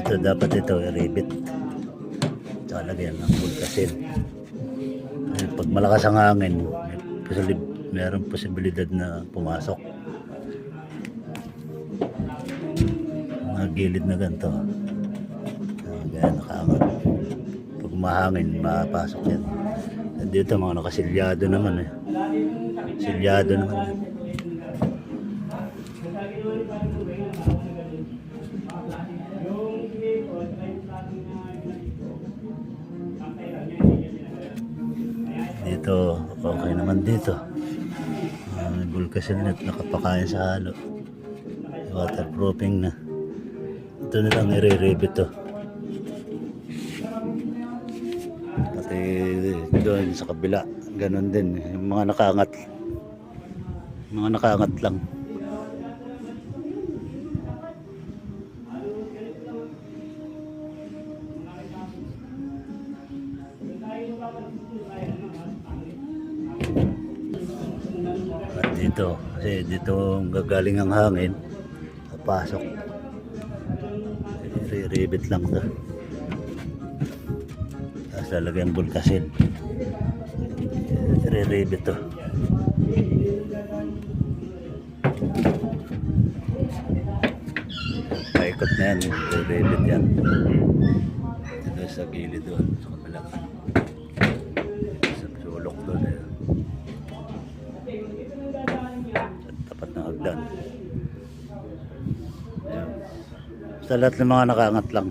Ito dapat ito i-rivet. Tsaka lagyan ng bulkasil. Pag malakas ang hangin, mayroong posibilidad na pumasok. Mga gilid na ganito. Ganyan nakaangat. Pag mahangin, mapasok yan. At dito mga nakasilyado naman eh. Silyado naman yan. Dito, okay naman dito. Bulkasil net, nakapakain sa halo. Waterproofing na. Ito na lang i-re-rivet to. Pati doon sa kabila, ganun din. Yung mga nakaangat. Mga nakaangat lang. At dito, kasi dito gagaling ang hangin, papasok. Re-rivet lang to. Tapos lalagyan bulkasil. Re-rivet to. Paikot na yan, re-rivet yan. Dito sa gilid doon, sa kabila. Sa sulok doon eh. Tapat ng hagdan. Sa lahat ng mga nakaangat lang.